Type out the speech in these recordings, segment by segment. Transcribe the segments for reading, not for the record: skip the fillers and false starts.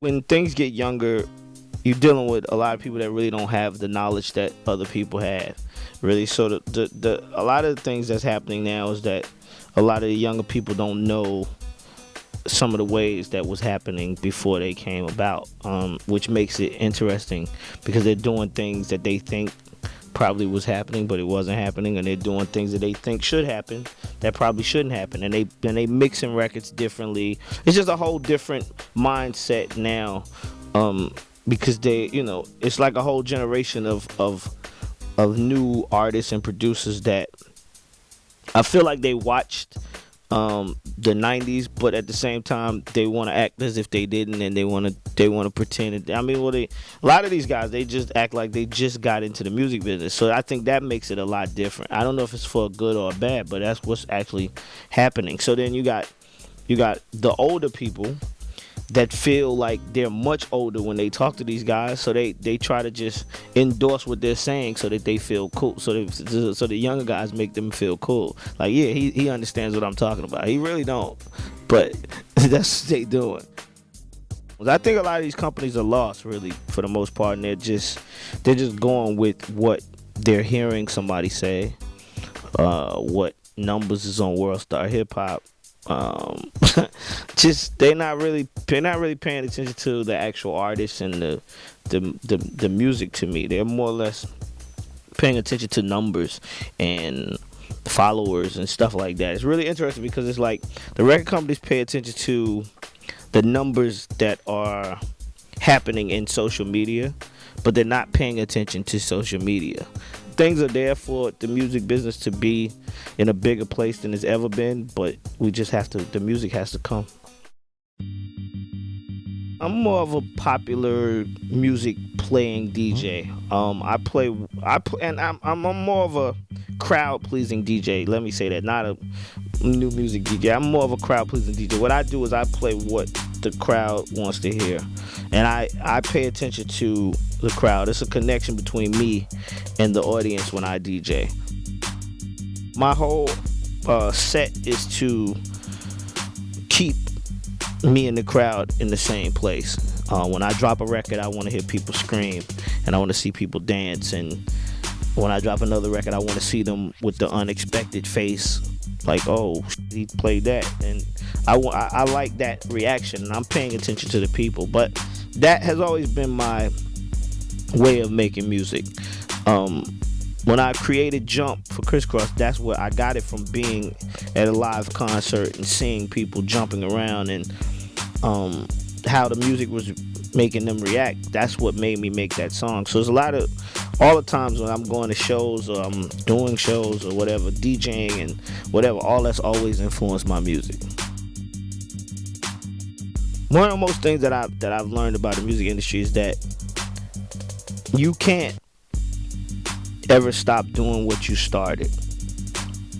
when things get younger, you're dealing with a lot of people that really don't have the knowledge that other people have. Really, so the a lot of the things that's happening now is that a lot of the younger people don't know some of the ways that was happening before they came about, which makes it interesting because they're doing things that they think probably was happening, but it wasn't happening, and they're doing things that they think should happen that probably shouldn't happen, and they mixing records differently. It's just a whole different mindset now, because it's like a whole generation of new artists and producers that I feel like they watched the 90s, but at the same time they want to act as if they didn't, and they want to pretend. I mean, a lot of these guys, they just act like they just got into the music business. So I think that makes it a lot different. I don't know if it's for good or bad, but that's what's actually happening. So then you got the older people that feel like they're much older when they talk to these guys, so they try to just endorse what they're saying so that they feel cool. So the younger guys make them feel cool. Like, yeah, he understands what I'm talking about. He really don't, but that's what they doing. I think a lot of these companies are lost, really, for the most part, and they're just going with what they're hearing somebody say, what numbers is on World Star Hip Hop. Just they're not really paying attention to the actual artists and the music. To me, they're more or less paying attention to numbers and followers and stuff like that. It's really interesting because it's like the record companies pay attention to the numbers that are happening in social media, but they're not paying attention to social media. Things are there for the music business to be in a bigger place than it's ever been, but the music has to come. I'm more of a popular music playing DJ. I play, and I'm more of a crowd pleasing DJ. Let me say that, not a new music DJ. I'm more of a crowd pleasing DJ. What I do is I play what the crowd wants to hear, and I pay attention to the crowd. It's a connection between me and the audience when I DJ. My whole set is to keep me and the crowd in the same place. When I drop a record, I want to hear people scream, and I want to see people dance. And when I drop another record, I want to see them with the unexpected face, like, oh, he played that. And I like that reaction, and I'm paying attention to the people. But that has always been my way of making music. When I created Jump for Crisscross, that's where I got it from, being at a live concert and seeing people jumping around, and how the music was making them react. That's what made me make that song. So there's all the times when I'm going to shows or I'm doing shows or whatever, DJing and whatever, all that's always influenced my music. One of the most things that I've learned about the music industry is that you can't ever stop doing what you started.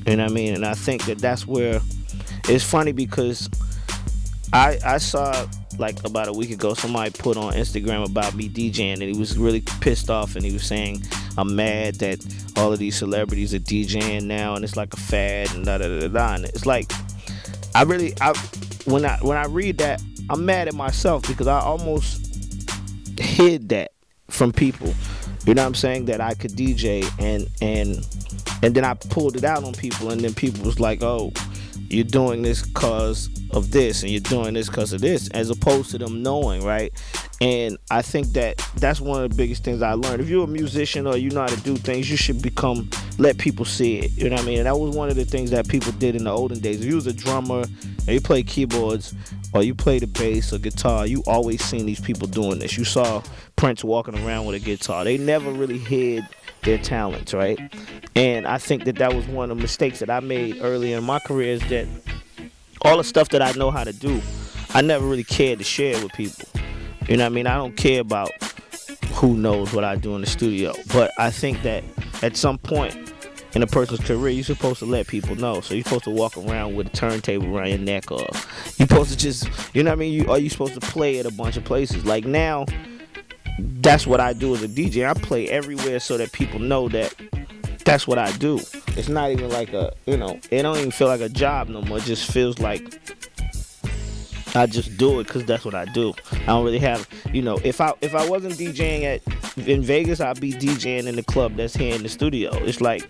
You know what I mean? And I think that's where it's funny, because I saw, like, about a week ago, somebody put on Instagram about me DJing, and he was really pissed off, and he was saying, I'm mad that all of these celebrities are DJing now, and it's like a fad, and da da da da. And it's like, when I read that, I'm mad at myself, because I almost hid that from people. You know what I'm saying? That I could DJ, and then I pulled it out on people, and then people was like, oh, you're doing this because of this, and you're doing this because of this, as opposed to them knowing, right? And I think that's one of the biggest things I learned. If you're a musician or you know how to do things, you should let people see it. You know what I mean? And that was one of the things that people did in the olden days. If you was a drummer and you played keyboards or you played the bass or guitar, you always seen these people doing this. You saw Prince walking around with a guitar. They never really hid their talents, right? And I think that was one of the mistakes that I made early in my career, is that all the stuff that I know how to do, I never really cared to share with people. You know what I mean? I don't care about who knows what I do in the studio. But I think that at some point in a person's career, you're supposed to let people know. So you're supposed to walk around with a turntable around your neck, or you're supposed to just, you know what I mean? Are you supposed to play at a bunch of places? Like now, that's what I do as a DJ. I play everywhere so that people know that that's what I do. It's not even like it don't even feel like a job no more. It just feels like I just do it because that's what I do. I don't really have, if I wasn't DJing in Vegas, I'd be DJing in the club that's here in the studio. It's like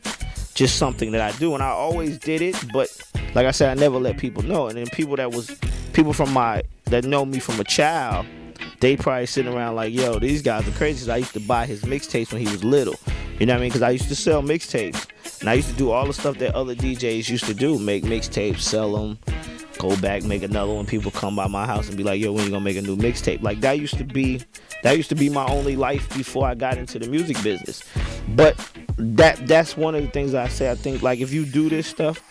just something that I do, and I always did it. But like I said, I never let people know. And then people that know me from a child, they probably sitting around like, yo, these guys are crazy. I used to buy his mixtapes when he was little. You know what I mean? Because I used to sell mixtapes. And I used to do all the stuff that other DJs used to do. Make mixtapes, sell them, go back, make another one. People come by my house and be like, yo, when you gonna make a new mixtape? Like, that used to be my only life before I got into the music business. But that's one of the things I say. I think, like, if you do this stuff,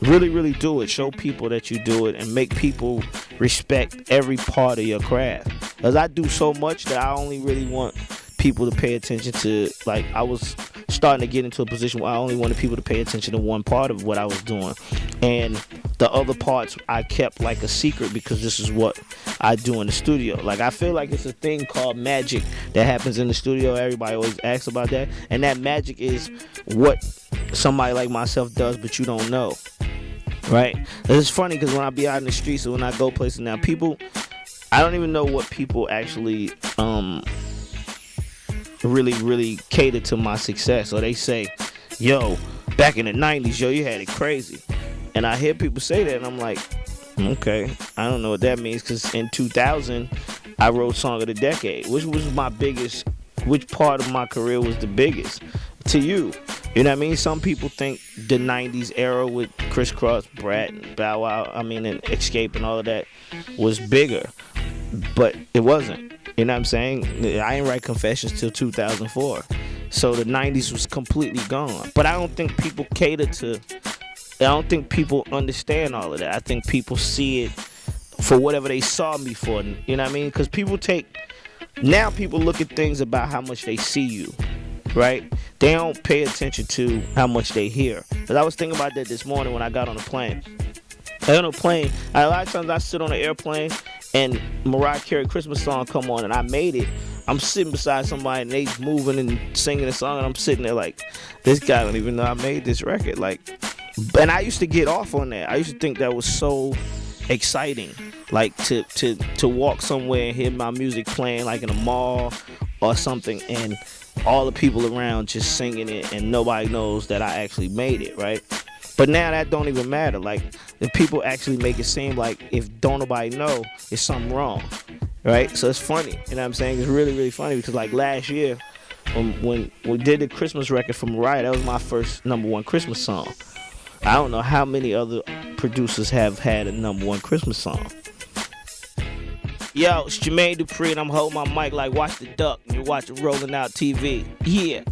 really, really do it. Show people that you do it and make people respect every part of your craft. Because I do so much that I only really want people to pay attention to, like, I was starting to get into a position where I only wanted people to pay attention to one part of what I was doing. And the other parts I kept like a secret because this is what I do in the studio. Like, I feel like it's a thing called magic that happens in the studio. Everybody always asks about that. And that magic is what somebody like myself does, but you don't know. Right? It's funny because when I be out in the streets or when I go places now, I don't even know what people actually really cater to my success. Or they say, yo, back in the 90s, yo, you had it crazy. And I hear people say that and I'm like, okay, I don't know what that means, because in 2000 I wrote Song of the Decade, which part of my career was the biggest to you. You know what I mean? Some people think the 90s era with Criss Cross, Brat, Bow Wow, and Escape and all of that was bigger. But it wasn't. You know what I'm saying? I didn't write Confessions till 2004. So the 90s was completely gone. But I don't think people I don't think people understand all of that. I think people see it for whatever they saw me for. You know what I mean? Because now people look at things about how much they see you. Right? They don't pay attention to how much they hear. Because I was thinking about that this morning when I got on the plane. I got on a plane. A lot of times I sit on an airplane and Mariah Carey Christmas song come on and I made it. I'm sitting beside somebody and they moving and singing a song and I'm sitting there like, this guy don't even know I made this record. Like, and I used to get off on that. I used to think that was so exciting, like to walk somewhere and hear my music playing like in a mall or something and all the people around just singing it and nobody knows that I actually made it, right? But now that don't even matter. Like, the people actually make it seem like if don't nobody know, it's something wrong, right? So it's funny, you know what I'm saying? It's really, really funny because like last year when we did the Christmas record for Mariah, that was my first #1 Christmas song. I don't know how many other producers have had a #1 Christmas song. Yo, it's Jermaine Dupri and I'm holding my mic like watch the duck and you're watching Rolling Out TV. Yeah.